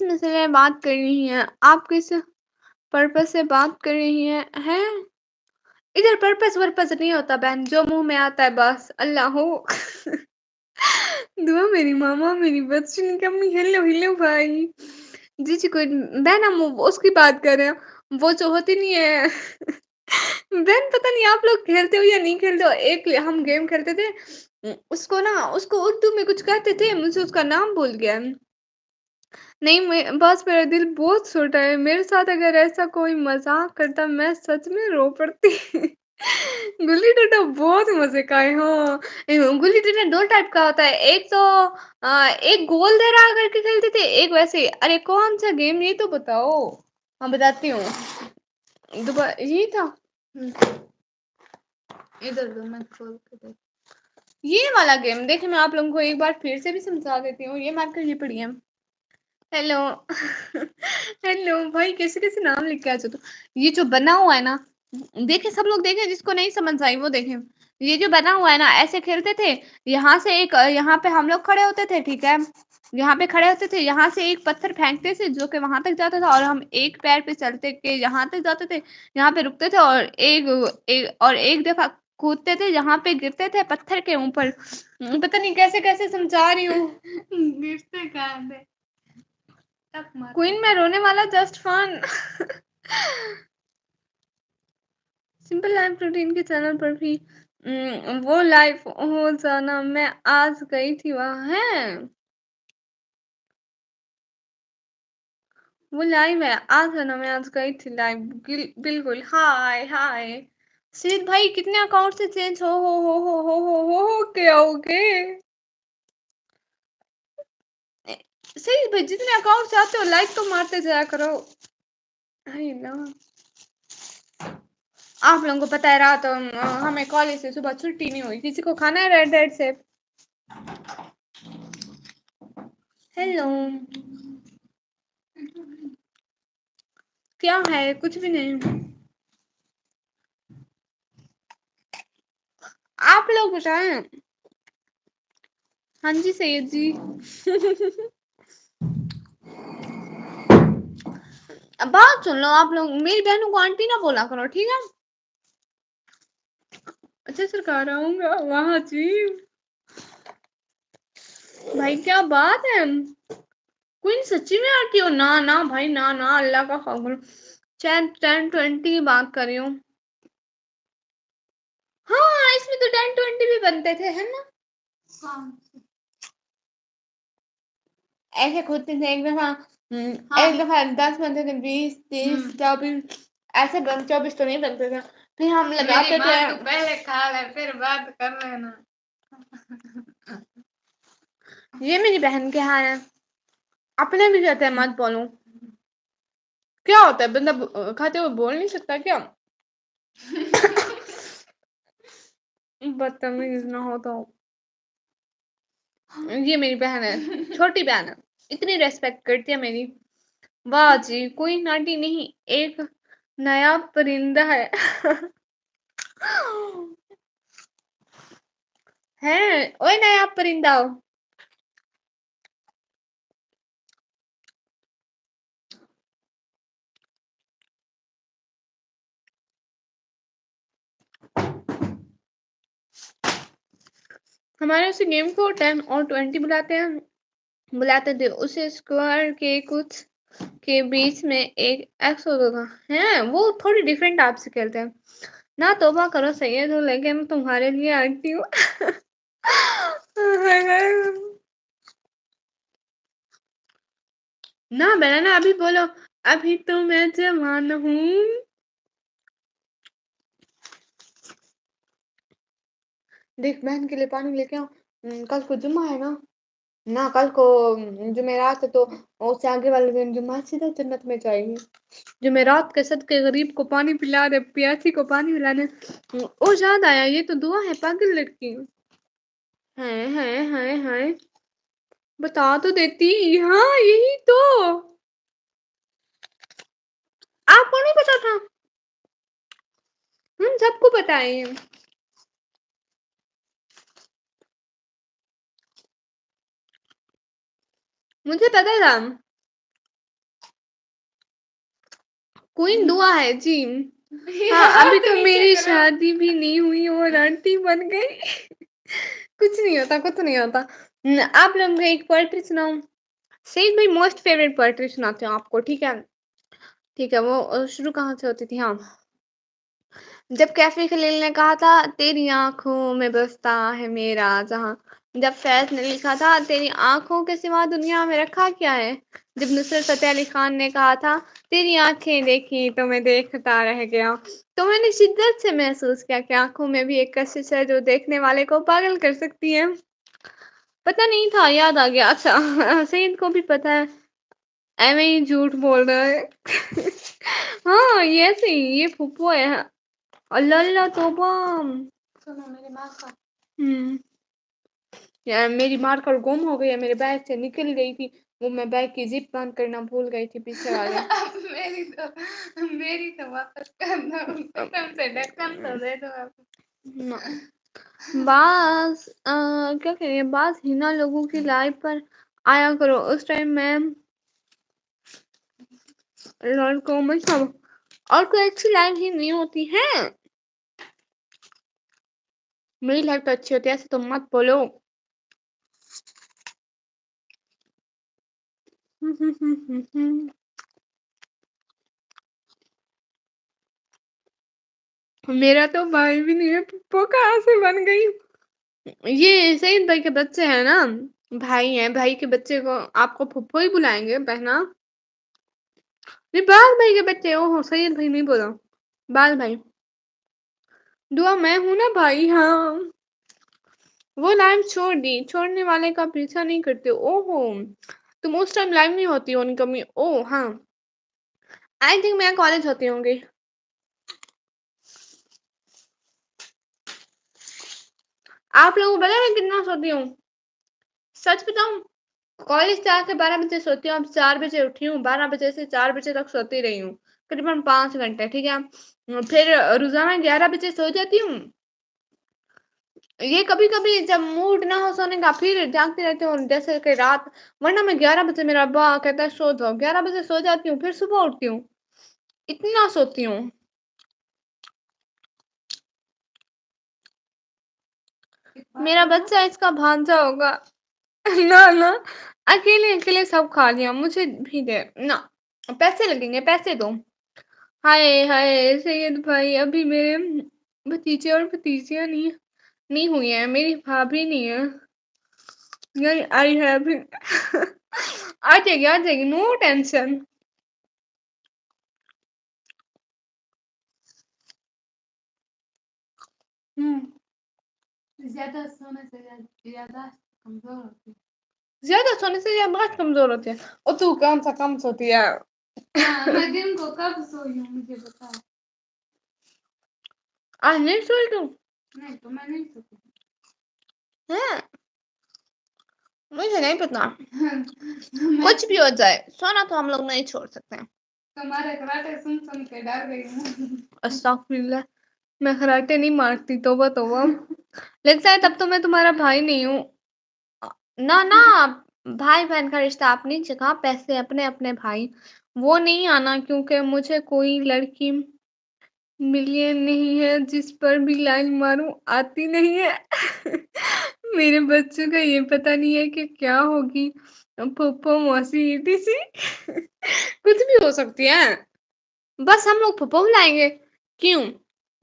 मसले में बात कर रही हैं? आप किस पर्पज़ से बात कर रही हैं? हैं? इधर पर्पस-वर्पस नहीं होता बहन, जो मुँह में आता है बस, अल्लाह हो। दुआ मेरी मामा, मेरी बच्ची निकम्मी, हेलो भाई। जी, कोई बहन हम उसकी बात कर रहे हैं, वो जो होती नहीं है बहन पता नहीं आप लोग खेलते हो या नहीं खेलते हो, एक हम गेम खेलते थे उसको उर्दू में कुछ कहते थे, मुझे उसका नाम भूल गया। नहीं मैं बस मेरा दिल बहुत छोटा है, मेरे साथ अगर ऐसा कोई मज़ाक करता मैं सच में रो पड़ती। गुल्ली-डंडा बहुत मज़े का है हाँ, गुल्ली-डंडा 2 टाइप का होता है, एक तो एक गोल दहरा करके खेलते थे, एक वैसे अरे कौन-सा गेम ये तो बताओ? हाँ, बताती हूँ। यही था? इधर दो मैं खोल के देख ये वाला गेम देखिए मैं आप लोगों को एक बार फिर से भी समझा देती हूँ, ये मार्कर ये पड़ी है। हेलो हेलो भाई कैसे-कैसे नाम लिख के आ जाते हो। ये जो बना हुआ है ना, देखें सब लोग देखें जिसको नहीं समझ आई वो देखें। ये जो बना हुआ है ना ऐसे खेलते थे, यहाँ से एक यहाँ पे हम लोग खड़े होते थे, ठीक है? यहाँ पे खड़े होते थे, यहाँ से एक पत्थर फेंकते थे जो कि वहाँ तक जाता था और हम एक पैर पे चलते के यहाँ तक जाते थे, यहाँ पे रुकते थे और एक दफ़ा कूदते थे, यहाँ पे गिरते थे पत्थर के ऊपर। पता नहीं कैसे-कैसे समझा रही हूँ। गिरते कहाँ थे? क्वीन में रोने वाला just fun. Simple life routine के चैनल पर भी वो लाइव हो जाना मैं आज गई थी वहाँ है वो लाइव है आज है ना मैं आज गई थी लाइव बिल्कुल हाय हाय सीध भाई कितने अकाउंट से चेंज हो के आओगे सही भाई जितने अकाउंट से आते हो लाइक तो मारते जाया करो आई ना आप लोगों को पता है रात हमें कॉलेज से सुबह छुट्टी नहीं हुई किसी को खाना है रेड रेड से हेलो क्या है कुछ भी नहीं आप लोग बताएं हाँ जी सैयद जी अब बात सुन लो आप लोग मेरी बहनों को आंटी ना बोला करो ठीक है अच्छा सरकार आऊंगा वहां जी भाई क्या बात है कोई सच्ची में आती हो ना ना भाई ना ना अल्लाह का खौफ 10-20 की बात कर रही हूँ हाँ इसमें तो 10-20 भी बनते थे है ना ऐसे खुद थे एक दफा एक दफा 10 बनते थे 20 30 24 ऐसे 24 तो नहीं बनते थे फिर हम लगाते थे पहले खा ले फिर बात कर लेना ये मेरी बहन के यहाँ है अपने भी कहते हैं मत बोलो क्या होता है बंदा खाते हुए बोल नहीं सकता क्या बदतमीज ना हो तो ये मेरी बहन है छोटी बहन है इतनी रेस्पेक्ट करती है मेरी वाह जी कोई नाटी नहीं एक नया परिंदा है है ओए नया परिंदा हमारे उसी गेम को 10 और 20 बुलाते थे उसे स्क्वायर के कुछ के बीच में एक एक्स होता था है वो थोड़ी डिफरेंट आपसे खेलते हैं ना तौबा करो सैयद हो लेकिन तुम्हारे लिए आंटी हूँ ना बनाना अभी बोलो अभी तो मैं जवान हूँ دیکھ بہن کے لیے پانی لے کے آؤ، کل کو جمعہ ہے نا، نہ کل کو جمعرات ہے، تو اس سے آگے والے دن جمعہ سیدھا جنت میں جائے گی۔ جمعرات کے صدقے غریب کو پانی پلا رہے، پیاسی کو پانی پلانے، او یاد آیا یہ تو دعا ہے پاگل لڑکی۔ ہائے ہائے ہائے ہائے، بتا تو دیتی، ہاں یہی تو، آپ کو نہیں پتا تھا؟ ہم سب کو پتا ہے یہ۔ مجھے پتا تھا، کوئی دعا ہے جی، ہاں ابھی تو میری شادی بھی نہیں ہوئی اور آنٹی بن گئی، کچھ نہیں ہوتا، کچھ نہیں ہوتا۔ آپ لوگ میں ایک پوئٹری سناؤں، سعید بھائی موسٹ فیوریٹ پوئٹری سناتے ہوں آپ کو، ٹھیک ہے؟ ٹھیک ہے، وہ شروع کہاں سے ہوتی تھی؟ ہاں، جب کیفے خلیل نے کہا تھا تیری آنکھوں میں بستا ہے میرا جہاں، جب فیض نے لکھا تھا تیری آنکھوں کے سوا دنیا میں رکھا کیا ہے، جب نصرت فتح علی خان نے کہا تھا تیری آنکھیں دیکھی تو میں دیکھتا رہ گیا، تو میں نے شدت سے محسوس کیا کہ آنکھوں میں بھی ایک کشش ہے جو دیکھنے والے کو پاگل کر سکتی ہے۔ پتہ نہیں تھا، یاد آ گیا، اچھا سعید کو بھی پتا ہے، ایویں ہی جھوٹ بول رہا ہے۔ ہاں یہ ایسے ہی، یہ پھپھو ہے، اللہ اللہ توبہ، یار میری مارکر گم ہو گئی ہے، میرے بیگ سے نکل گئی تھی، وہ میں بیگ کی زپ بند کرنا بھول گئی تھی پیچھے والے، میری تو واپس کرنا، قسم سے ڈھکن تو دے دو آپ۔ بعض کیا کہہ رہی ہے، بعض ہینا لوگوں کی لائف پر آیا کرو، اس ٹائم میں لڑکوں میں سب اور کوئی اچھی لائف ہی نہیں ہوتی ہے، میری لائف تو اچھی ہوتی ہے، ایسے تو مت بولو۔ میرا تو بھائی بھی نہیں ہے، پھپھو کہاں سے بن گئی؟ یہ سعید بھائی کے بچے ہیں نا، بھائی ہیں، بھائی کے بچے کو آپ کو پھپھو ہی بلائیں گے بہنا، یہ بال بھائی کے بچے، او ہو سعید بھائی نہیں بولا، بال بھائی، دعا میں ہوں نا بھائی، ہاں وہ لائف چھوڑ دی، چھوڑنے والے کا پیچھا نہیں کرتے، او ہو تم اس ٹائم لائف نہیں ہوتی ہو ان کمی، او ہاں آئی تھنک میں کالج ہوتی ہوں گی، آپ لوگوں کو پتا میں کتنا سوتی ہوں، سچ بتاؤں، کالج سے آ کے 12 بجے سوتی ہوں، اب 4 بجے اٹھی ہوں، 12 بجے سے 4 بجے تک سوتی رہی ہوں، تقریباً 5 گھنٹے، ٹھیک ہے، پھر روزانہ 11 بجے سو جاتی ہوں، یہ کبھی کبھی جب موڈ نہ ہو سونے کا پھر جاگتی رہتی ہوں، جیسے کہ رات، ورنہ میں 11 بجے میرا ابا کہتا ہے سو جاؤ، 11 بجے سو جاتی ہوں، پھر صبح اٹھتی ہوں، اتنا سوتی ہوں۔ میرا بچہ اس کا بھانجا ہوگا، نہ نہ اکیلے اکیلے سب کھا لیا، مجھے بھی دے، نہ پیسے لگیں گے، پیسے دو، ہائے ہائے سید بھائی، ابھی میرے بھتیجے اور بھتیجیاں نہیں ہوئی ہیں، میری بھابھی نہیں ہے، نہیں آئی ہے ابھی، آ جائے گی نو ٹینشن۔ زیادہ سونے سے یادداشت کمزور ہوتی ہے، زیادہ سونے سے یادداشت کمزور ہوتی ہے، اور تو کون سا کم سوتی ہے؟ میں دن کو کب سوئی ہوں مجھے بتا، آج نہیں سوئی تم؟ نہیں تو میں نہیں سوتی ہاں، مجھے نہیں پتا، کچھ بھی ہو جائے سونا تو ہم لوگ نہیں چھوڑ سکتے ہیں، تمہارے کراٹے سن سن کے ڈر گئی ہوں، استغفر اللہ، میں کراٹے نہیں مارتی، توبہ توبہ، لگتا ہے تب تو میں تمہارا بھائی نہیں ہوں، نہ نہ بھائی بہن کا رشتہ آپ نہیں چکھا، پیسے اپنے اپنے بھائی، وہ نہیں آنا، کیونکہ مجھے کوئی لڑکی ملی نہیں ہے جس پر بھی لائن ماروں، آتی نہیں ہے، میرے بچوں کا یہ پتا نہیں ہے کہ کیا ہوگی، پھپھو موسی ETC کچھ بھی ہو سکتی ہے، بس ہم لوگ پھپھو بلائیں گے، کیوں؟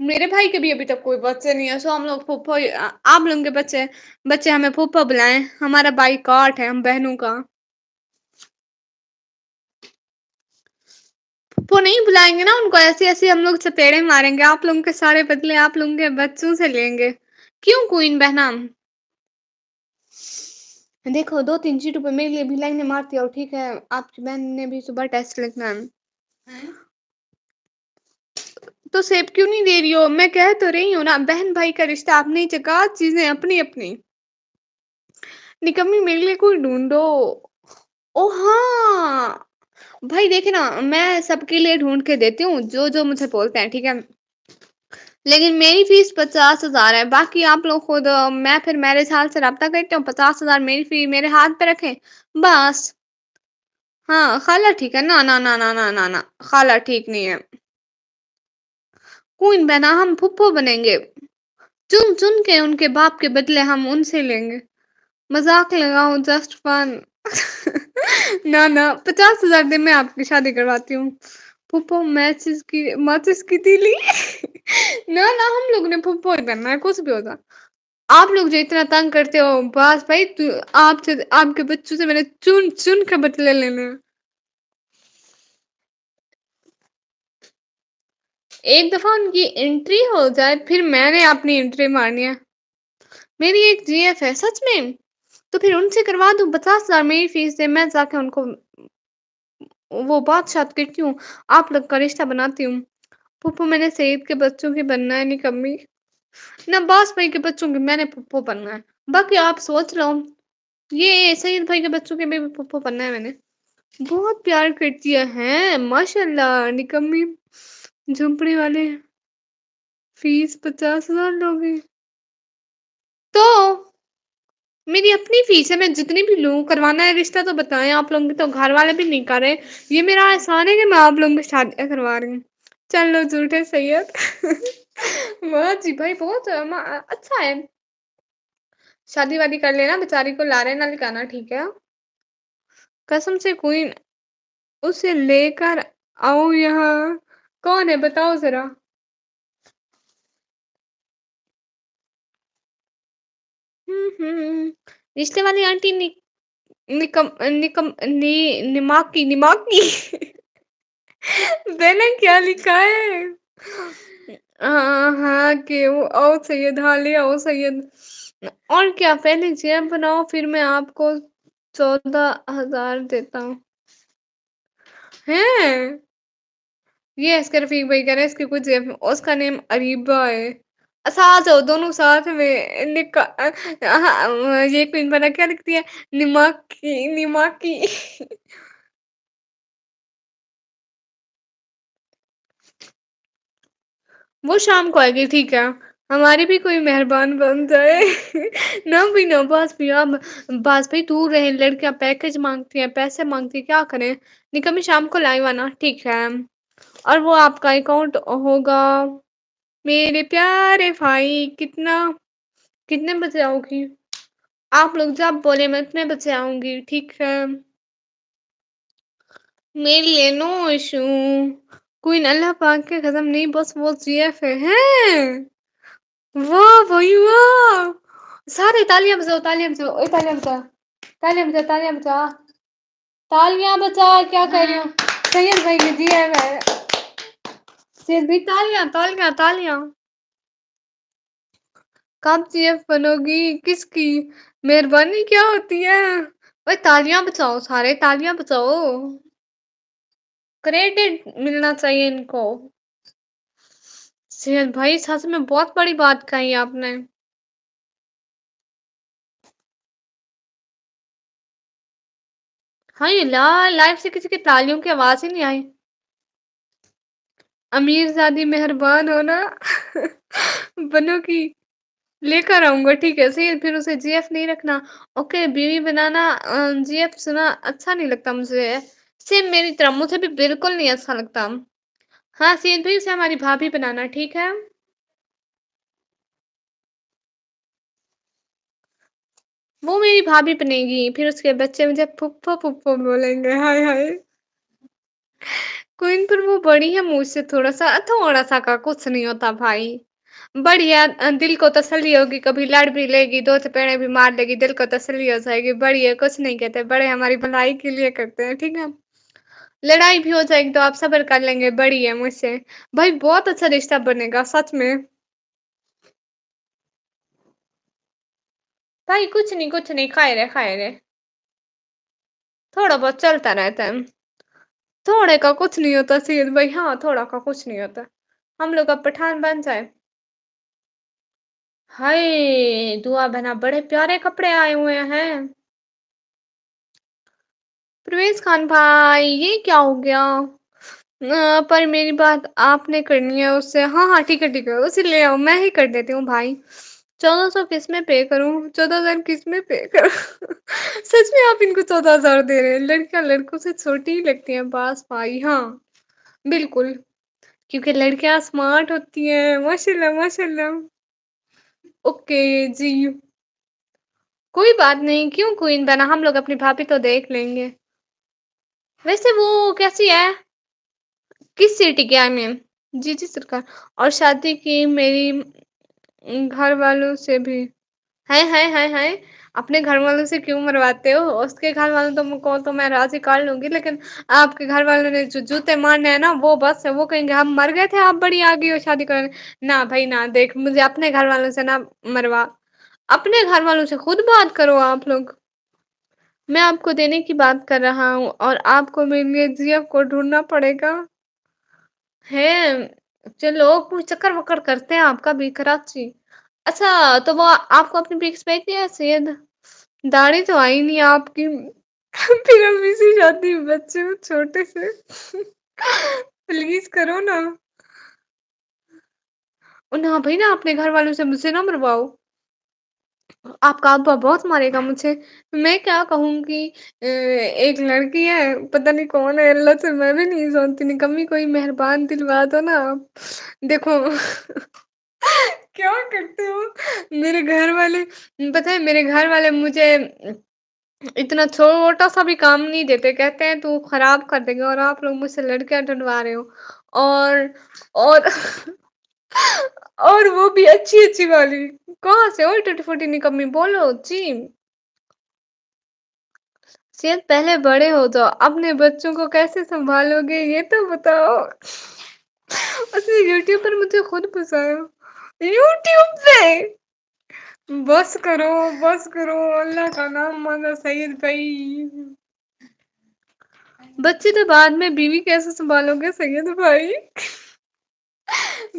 میرے بھائی کے بھی ابھی تک کوئی بچے نہیں ہے، سو ہم لوگ پھپھو، آپ لوگوں کے بچے ہمیں پھپھو بلائیں، ہمارا بھائی کاٹ ہے ہم بہنوں کا، پھپھو نہیں بلائیں گے نا ان کو، ایسے ایسے ہم لوگ چپیڑے ماریں گے، آپ لوگوں کے سارے بدلے آپ لوگوں کے بچوں سے لیں گے، क्यों क्वीन बहना? देखो 2-3 चीटों पे मेरे लिए भी लाइनें मारती हो, ठीक है? आपकी बहन ने भी सुबह टेस्ट लिखना है। तो सेब क्यों नहीं दे रही हो? मैं कह तो रही हूँ ना, बहन-भाई का रिश्ता अपनी जगह, चीज़ें अपनी-अपनी। निकम्मी मेरे लिए कोई ढूँढो। ओह! हाँ! भाई देखिए ना, मैं सबके लिए ढूँढ के देती हूँ, जो-जो मुझे बोलते हैं, ठीक है? लेकिन मेरी फ़ीस 50,000 है, बाकी आप लोग खुद मैं फिर मैरिज हॉल से राब्ता करती हूँ, 50,000 मेरी फ़ी मेरे हाथ पे रखें, बस। हाँ, खाला ठीक है, ना, ना, ना, ना, ना, ना, ना, खाला ठीक नहीं है। क्वीन बना हम फूफो बनेंगे, चुन-चुन के उनके बाप के बदले हम उनसे लेंगे। मज़ाक लगाऊँ जस्ट फन। ना, ना 50,000 दे मैं आपकी शादी करवाती हूँ। फूफो माचिस की तीली। ना, ना हम लोगों ने फूफो ही बनना है, कुछ भी हो जा। आप लोग जो इतना तंग करते हो, बस भाई तू आपसे आपके बच्चों से मैंने चुन-चुन के बदले लेने हैं। एक दफ़ा उनकी एंट्री हो जाए, फिर मैंने अपनी एंट्री मारनी है। मेरी एक जीएफ है, सच में। तो फिर उनसे करवा दूँ 50,000 मेरी फ़ीस दें, मैं जाके उनको वो बात-शात करती हूँ, आप लोग का रिश्ता बनाती हूँ। फूफो मैंने सईद के बच्चों की बनना है निकम्मी, ना अब्बास भाई के बच्चों की मैंने फूफो बनना है। बाकी आप सोच लो, ये सईद भाई के बच्चों के भी फूफो बनना है मैंने। बहुत प्यार करती हैं, माशाल्लाह निकम्मी झोंपड़ी वाले, फ़ीस 50,000 लोगे। तो मेरी अपनी फ़ीस है, मैं जितनी भी लूँ, करवाना है रिश्ता तो बताएँ, आप लोगों के तो घर वाले भी नहीं कर रहे। ये मेरा एहसान है कि मैं आप लोगों की शादियाँ करवा रही हूँ। चलो झूठे सैयद। वाह जी भाई बहुत अच्छा है। शादी-वादी कर लेना, बेचारी को लारे ना लगाना, ठीक है? कसम से क्वीन उसे लेकर आओ यहाँ। कौन है बताओ ज़रा? हुँ। रिश्ते वाली आंटी निमाकी मैंने क्या लिखा है? हाँ, कि वो आओ सैयद, हाँ, ले आओ सैयद। और क्या पहले जेब बनाओ फिर मैं आपको 14,000 देता हूँ। हैं? ये इसके रफ़ीक भाई कह रहे हैं इसकी कुछ जेब उसका नेम अरीबा है। साथ हो दोनों साथ में हाँ, ये क्वीन पता क्या लिखती है? निमाकी। वो शाम को आएगी, ठीक है। हमारी भी कोई मेहरबान बन जाए। ना भी ना बस भाई दूर रहे लड़कियाँ पैकेज माँगती हैं, पैसे माँगती हैं, क्या करें? निकम्मी शाम को लाइव आना, ठीक है। और वो आपका अकाउंट होगा मेरे प्यारे भाई कितने बजे आओगी? आप लोग जब बोले मैं उतने बजे आऊँगी, ठीक है। मेरे लिए नो इश्यू। क्वीन अल्लाह पाक की कसम नहीं बस वो जीएफ है। हैं? वाह भाई वाह! सारे तालियाँ बजाओ, ओए तालियाँ बजा। तालियाँ बजा, तालियाँ बजा। तालियाँ बजा, क्या कर रही हो? सैयद भाई की जीएफ है। सैयद भाई तालियाँ, तालियाँ, तालियाँ। कब जीएफ बनोगी? किसकी? मेहरबानी क्या होती है? ओए तालियाँ बजाओ सारे, तालियाँ बजाओ। क्रेडिट मिलना चाहिए इनको। सैयद भाई सच में बहुत बड़ी बात कही आपने। हाँ, ये लाइव से किसी की तालियों की आवाज़ ही नहीं आई। अमीरज़ादी मेहरबान हो ना। बनोगी। लेकर आऊँगा, ठीक है, सही फिर उसे जीएफ नहीं रखना। ओके, बीवी बनाना जीएफ सुना अच्छा नहीं लगता मुझे। सेम मेरी तरह, मुझे भी बिल्कुल नहीं अच्छा लगता। हाँ, सेम भी उसे हमारी भाभी बनाना, ठीक है? वो मेरी भाभी बनेगी, फिर उसके बच्चे मुझे फूफो-फूफो बोलेंगे, हाय हाय! क्वीन पर वो बड़ी है मुझसे थोड़ा-सा का कुछ नहीं होता भाई। बड़ी है दिल को तसल्ली होगी, कभी लड़ भी लेगी, 2 चपेड़े भी मार लेगी, दिल को तसल्ली हो जाएगी, बड़ी है कुछ नहीं कहते, बड़े हमारी भलाई के लिए करते हैं, ठीक है? लड़ाई भी हो जाएगी तो आप सब्र कर लेंगे, बड़ी है मुझसे। भाई बहुत अच्छा रिश्ता बनेगा सच में। भाई कुछ नहीं, खाए रहे, थोड़ा बहुत चलता रहता है। थोड़े का कुछ नहीं होता सैयद भाई, हाँ, थोड़ा का कुछ नहीं होता। हम लोग अब पठान बन जाए। हाय! दुआ बहना बड़े प्यारे कपड़े आए हुए हैं। परवेज़ खान भाई, ये क्या हो गया? पर मेरी बात आपने करनी है उससे। हाँ, हाँ, ठीक है, उसे ले आओ, मैं ही कर देती हूँ भाई। 1400 किसमें पे करूँ? 14,000 किसमें पे करूँ? सच में आप इनको 14,000 दे रहे हैं? लड़कियाँ लड़कों से छोटी ही लगती हैं पास भाई, हाँ, बिल्कुल, क्योंकि लड़कियाँ स्मार्ट होती हैं, माशाल्लाह, माशाल्लाह। ओके जी, कोई बात नहीं, क्यों क्वीन बना? हम लोग अपनी भाभी तो देख लेंगे। वैसे वो कैसी है? किस सिटी की आई मीन? जी, जी सरकार। और शादी की मेरी घर वालों से भी। हाय, हाय, हाय, हाय! अपने घर वालों से क्यों मरवाते हो? उसके घर वालों को तो मैं राज़ी कर लूँगी, लेकिन आपके घर वालों ने जो जूते मारने हैं ना, वो बस है, वो कहेंगे हम मर गए थे, आप बड़ी आ गई हो शादी करने। ना भई ना, देख मुझे अपने घर वालों से ना मरवा। अपने घर वालों से खुद बात करो आप लोग। मैं आपको देने की बात कर रहा हूँ और आपको मेरे लिए जीएफ को ढूँढना पड़ेगा। हैं? चलो कोई चक्कर-वक्कर करते हैं आपका भी कराची। अच्छा, तो वो आपको अपनी पिक्स भेज दिया सैयद? दाढ़ी तो आई नहीं आपकी। फिर हम इसी शादी में बच्चे हो छोटे से। प्लीज़ करो ना। ना भई ना, अपने घर वालों से मुझसे ना मरवाओ। आपका अब्बा बहुत मारेगा मुझे। मैं क्या कहूँगी, एक लड़की है, पता नहीं कौन है, अल्लाह से मैं भी नहीं जानती, निकम्मी कोई मेहरबान दिलवा दो ना आप। देखो क्या करते हो? मेरे घर वाले, पता है मेरे घर वाले मुझे इतना छोटा-सा भी काम नहीं देते, कहते हैं तू खराब कर देगी, और आप लोग मुझसे लड़कियाँ ढूँढवा रहे हो। और और और वो भी अच्छी-अच्छी वाली। कहाँ से? ओए टूटी-फूटी निकम्मी बोलो जी। शायद पहले बड़े हो जाओ, अपने बच्चों को कैसे सँभालोगे ये तो बताओ? उसने यूट्यूब पर मुझे खुद फँसाया। यूट्यूब पे! बस करो, अल्लाह का नाम मानो सैयद भाई। बच्चे तो बाद में, बीवी कैसे सँभालोगे सैयद भाई?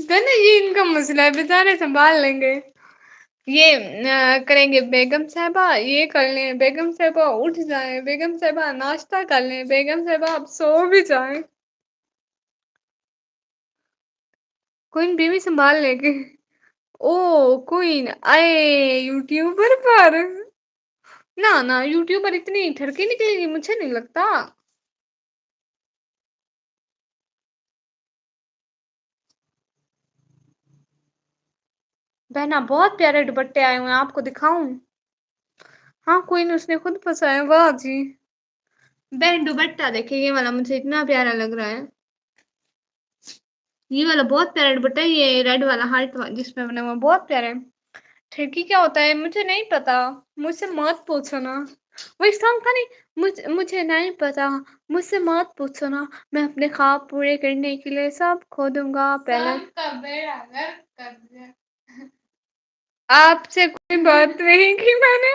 है ना, ये इनका मसला है, बेचारे सँभाल लेंगे। ये करेंगे बेगम साहिबा, ये कर लें, बेगम साहिबा उठ जाएँ, बेगम साहिबा नाश्ता कर लें, बेगम साहिबा आप सो भी जाएँ। क्वीन बीवी सँभाल लेगी। ओह! क्वीन आए यूट्यूबर पर। ना, यूट्यूबर इतनी ठरकी निकलेगी मुझे नहीं लगता। बहना बहुत प्यारे दुपट्टे आए हुए हैं, आपको दिखाऊँ? हाँ, क्वीन उसने खुद फँसाया, वाह जी! बहन दुपट्टा देखिए, ये वाला मुझे इतना प्यारा लग रहा है। ये वाला बहुत प्यारा दुपट्टा है, ये रेड वाला हार्ट जिसमें बना हुआ बहुत प्यारा है। ठेकी क्या होता है मुझे नहीं पता, मुझसे मत पूछो ना। वही सॉन्ग था नहीं, मुझे नहीं पता, मुझसे मत पूछो ना, मैं अपने ख्वाब पूरे करने के लिए सब खो दूँगा पहले। सबका बेड़ा गर्क कर दिया। आपसे कोई बात नहीं की मैंने।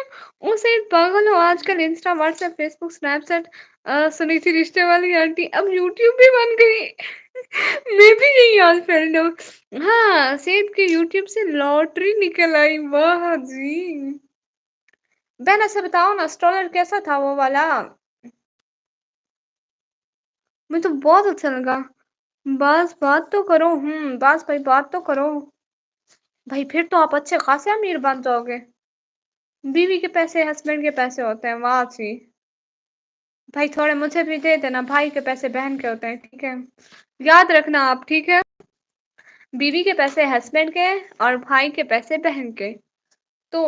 उसे पागल हो, आजकल इंस्टा, व्हाट्सएप, फेसबुक, स्नैपचैट, सुनी थी रिश्ते वाली आंटी, अब यूट्यूब भी बन गई। मैं भी यही हाल फ्रेंड हूँ। हाँ, सेठ की यूट्यूब से लॉटरी निकल आई, वाह जी! बहन ऐसे बताओ ना, स्ट्रॉलर कैसा था वो वाला? मुझे तो बहुत अच्छा लगा। बस बात तो करो, बस भाई बात तो करो। भाई फिर तो आप अच्छे खासे अमीर बन जाओगे। बीवी के पैसे हस्बैंड के पैसे होते हैं, वाह जी! भाई थोड़े मुझे भी दे देना, भाई के पैसे बहन के होते हैं, ठीक है? याद रखना आप, ठीक है? बीवी के पैसे हस्बैंड के और भाई के पैसे बहन के। तो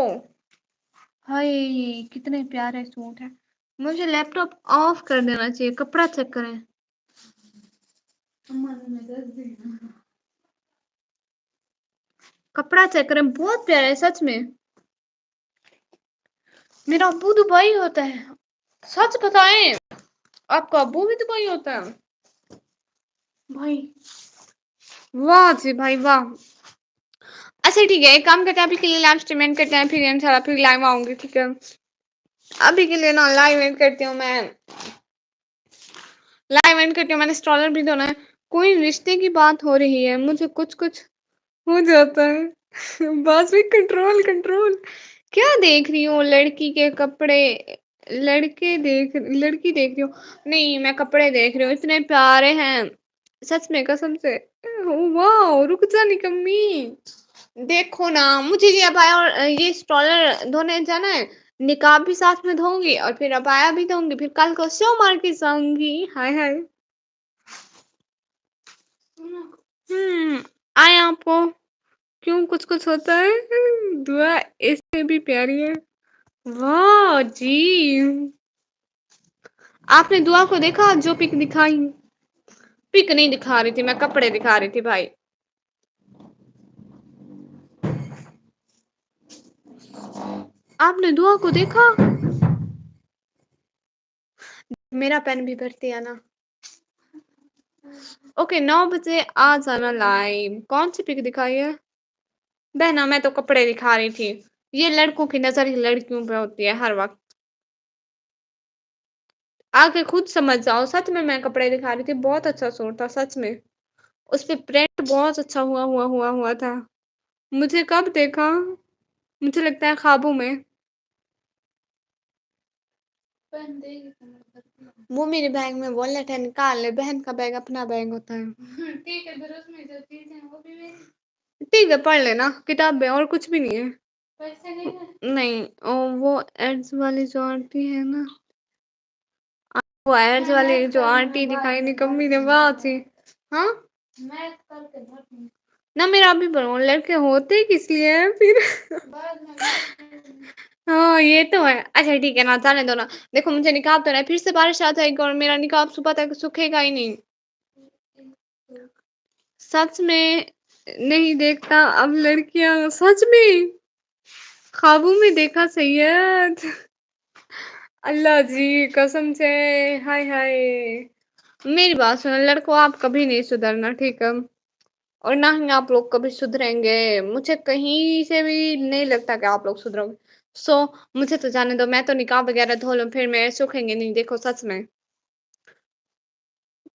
हाय! कितने प्यारे सूट हैं। मुझे लैपटॉप ऑफ कर देना चाहिए, कपड़ा चेक करें। कपड़ा चेक करें, बहुत प्यारा है सच में। मेरा अब्बू दुबई होता है। सच बताएँ, आपका अब्बू भी दुबई होता है? भाई वाह जी भाई वाह! अच्छा ठीक है, एक काम करते हैं अभी के लिए लाइव स्ट्रीम एंड करते हैं, फिर इंशाल्लाह फिर लाइव आऊँगी, ठीक है? अभी के लिए ना लाइव एंड करती हूँ मैं। लाइव एंड करती हूँ, मैंने स्ट्रॉलर भी धोना है। कोई रिश्ते की बात हो रही है, मुझे कुछ-कुछ हो जाता है। बस भी कंट्रोल कंट्रोल। क्या देख रही हो लड़की के कपड़े? लड़की देख रही हो? नहीं, मैं कपड़े देख रही हूँ, इतने प्यारे हैं। सच में कसम से। वाओ! रुक जा निकम्मी। देखो ना, मुझे ये अबाया और ये स्ट्रॉलर धोने जाना है। निकाब भी साथ में धोऊँगी और फिर अबाया भी धोऊँगी, फिर कल को शो मार के जाऊँगी। हाय हाय! आए आपको क्यों कुछ-कुछ होता है? दुआ इससे भी प्यारी है। वाह जी! आपने दुआ को देखा जो पिक दिखाई? पिक नहीं दिखा रही थी मैं, कपड़े दिखा रही थी भाई। आपने दुआ को देखा? मेरा पेन भी भरती है ना। ओके 9 बजे आ जाना लाइव। कौन सी पिक दिखाई है? बहना मैं तो कपड़े दिखा रही थी। ये लड़कों की नज़र ही लड़कियों पे होती है हर वक़्त। आके खुद समझ जाओ, सच में मैं कपड़े दिखा रही थी, बहुत अच्छा सूट था सच में। उसपे प्रिंट बहुत अच्छा हुआ था। मुझे कब देखा? मुझे लगता है ख्वाबों में। वो मेरे बैग में वॉलेट है, निकाल ले। बहन का बैग अपना बैग होता है। ठीक है, फिर उसमें जो चीज़ें हैं वो भी ठीक है, पढ़ लेना किताब में, और कुछ भी नहीं है। पैसे नहीं है? नहीं, वो एड्स वाली जो आंटी है ना, वो एड्स वाली जो आंटी दिखाई निकम्मी ने बात थी। हाँ? मैं करके भर ना, मेरा अभी भरो, लड़के होते किस लिए हैं फिर? हाँ, ये तो है। अच्छा ठीक है ना, जाने दो ना। देखो मुझे निकाब तो नहीं, फिर से बारिश आ जाएगी और मेरा निकाब सुबह तक सूखेगा ही नहीं। सच में नहीं देखता अब लड़कियां, सच में ख्वाबों में देखा सैयद। अल्लाह जी कसम से। हाय हाय। मेरी बात सुनो लड़कों, आप कभी नहीं सुधरना, ठीक है? और ना ही आप लोग कभी सुधरेंगे। मुझे कहीं से भी नहीं लगता कि आप लोग सुधरोगे। सो मुझे तो जाने दो, मैं तो निकाह वगैरह धो लूँ, फिर मेरे सूखेंगे नहीं, देखो सच में।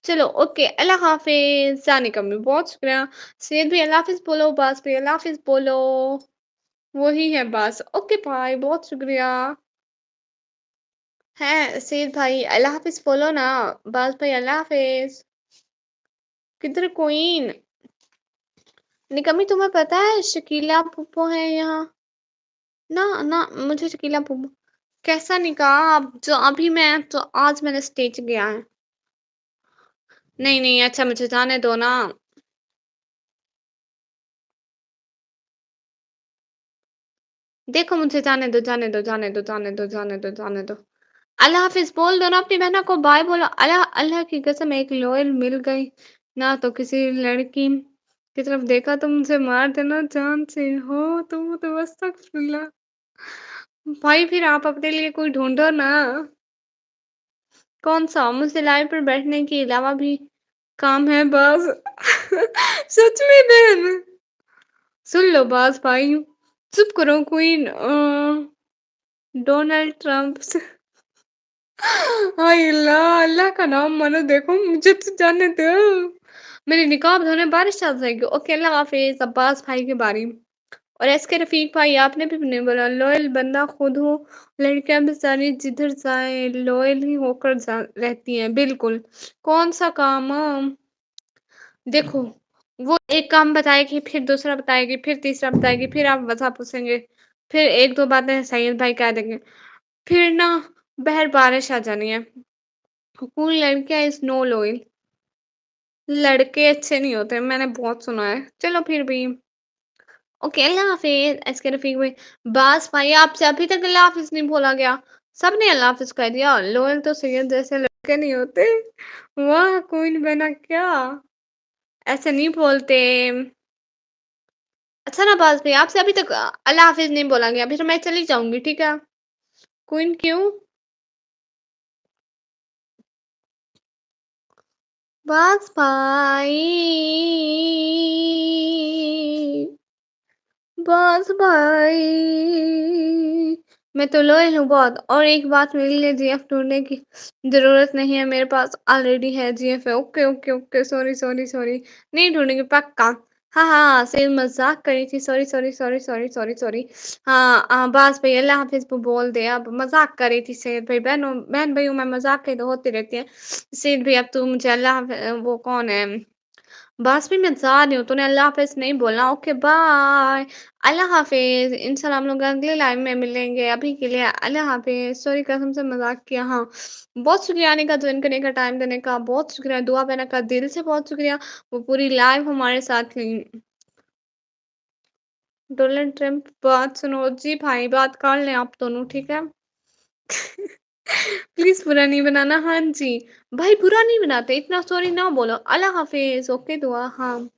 चलो ओके, अल्लाह हाफ़िज़। जाने का भी बहुत शुक्रिया। सैयद भी अल्लाह हाफ़िज़ बोलो, बास भी अल्लाह हाफ़िज़ बोलो। वही है बस। ओके बाय, बहुत शुक्रिया। हैं सैयद भाई अल्लाह हाफ़िज़ बोलो ना। बास भाई अल्लाह हाफ़िज़। किधर क्वीन? निकम्मी तुम्हें पता है शकीला फूफो है यहाँ? ना, ना मुझे शकीला फूफो कैसा निकाह जो अभी मैं तो आज मैंने स्टिच किया है। नहीं, नहीं अच्छा मुझे जाने दो ना। देखो मुझे जाने दो, जाने दो, जाने दो, जाने दो, जाने दो, जाने दो। अल्लाह हाफ़िज़ बोल दो ना अपनी बहना को, बाय बोलो। अल्लाह अल्लाह की कसम एक लोयल मिल गई, ना तो किसी लड़की की तरफ देखा तो मुझे मार देना जान से, हो तो अस्तगफिरुल्लाह। भाई फिर आप अपने लिए कोई ढूँढो ना। कौन-सा? मुझे लाइव पर बैठने के अलावा भी काम है बस। सच में बहन। सुन लो बाज़ भाई, चुप करो क्वीन डोनाल्ड ट्रंप से। हाय अल्लाह! अल्लाह का नाम मानो, देखो मुझे तो जाने दो। मेरी निकाह धोने बारिश आ जाएगी। ओके अल्लाह हाफ़िज़। अब्बास भाई की बारी। और एसके रफ़ीक भाई आपने भी नहीं बोला, लॉयल बंदा खुद हो। लड़कियाँ बेचारी जिधर जाएँ लॉयल ही होकर जा रहती हैं, बिल्कुल। कौन-सा काम? देखो, वो एक काम बताएगी, फिर दूसरा बताएगी, फिर तीसरा बताएगी, फिर आप वजह पूछेंगे, फिर 1-2 बातें सईद भाई कह देंगे, फिर ना बहर बारिश आ जानी है। कोई लड़कियाँ इज़ नो लॉयल। लड़के अच्छे नहीं होते, मैंने बहुत सुना है। चलो फिर भी ओके, अल्लाह हाफ़िज़। एसके रफ़ीक भाई, बास भाई आपसे अभी तक अल्लाह हाफ़िज़ नहीं बोला गया। सबने अल्लाह हाफ़िज़ कह दिया। लॉयल तो सैयद जैसे लड़के नहीं होते। वाह! क्वीन बना क्या? ऐसे नहीं बोलते। अच्छा ना बाज़ भाई आपसे अभी तक अल्लाह हाफ़िज़ नहीं बोला गया, अभी तो मैं चली जाऊँगी, ठीक है? क्वीन क्यों? बाज़ भाई पास भाई, मैं तो लॉयल हूँ बहुत। और एक बात, मेरे लिए जीएफ ढूँढने की ज़रूरत नहीं है, मेरे पास ऑलरेडी है जीएफ है। Okay, okay, okay, sorry, sorry, sorry, नहीं ढूँढेंगे पक्का। हाँ, हाँ, सिर्फ़ मज़ाक कर रही थी। Sorry, sorry, sorry, sorry, sorry, sorry. हाँ, बस भई अल्लाह हाफ़िज़ को बोल दे अब, मज़ाक कर रही थी सैयद भाई। बहन-भाइयों में मज़ाकें तो होती रहती हैं। सैयद भाई अब तू मुझे वो कौन है? बस भी मैं जा रही हूँ, तूने अल्लाह हाफ़िज़ नहीं बोलना। ओके बाय, अल्लाह हाफ़िज़। इंशाल्लाह हम लोग अगले लाइव में मिलेंगे। अभी के लिए अल्लाह हाफ़िज़। सॉरी, कसम से मज़ाक किया। हाँ, बहुत शुक्रिया आने का, जॉइन करने का, टाइम देने का, बहुत शुक्रिया, दुआ देने का, दिल से बहुत शुक्रिया। वो पूरी लाइव हमारे साथ थी। डोनाल्ड ट्रंप, बात सुनो। जी भाई, बात कर लें आप दोनों, ठीक है? प्लीज़ बुरा नहीं बनाना। हाँ जी, भाई बुरा नहीं बनाते, इतना सॉरी ना बोलो। अल्लाह हाफ़िज़, ओके दुआ, हाँ।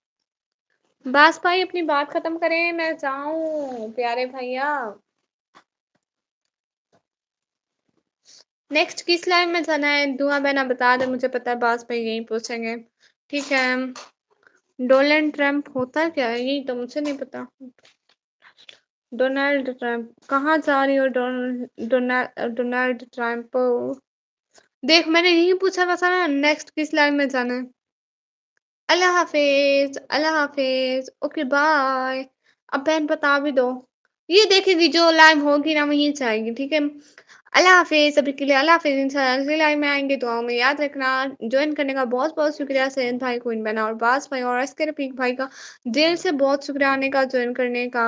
बस भाई अपनी बात ख़त्म करें, मैं जाऊँ प्यारे भैया। नेक्स्ट किस लाइन में जाना है? दुआ बहना बता दे, मुझे पता है बास भाई यही पूछेंगे। ठीक है, डोनाल्ड ट्रंप होता क्या है? यही तो मुझे नहीं पता। डोनाल्ड ट्रंप, कहाँ जा रही हो डोनाल्ड ट्रंप? देख मैंने यही पूछा था ना, नेक्स्ट किस लाइन में जाना है? अल्लाह हाफ़िज़, अल्लाह हाफ़िज़, ओके बाय। अब बहन बता भी दो। ये देखेगी जो लाइव होगी ना वहीं से आएगी, ठीक है? अल्लाह हाफ़िज़, अभी के लिए अल्लाह हाफ़िज़, इंशाल्लाह अगली लाइव में आएँगे, दुआओं में याद रखना। जॉइन करने का बहुत-बहुत शुक्रिया सैयद भाई, क्वीन बहना और बास भाई और अस्कर रफ़ीक भाई का दिल से बहुत शुक्रिया आने का, जॉइन करने का।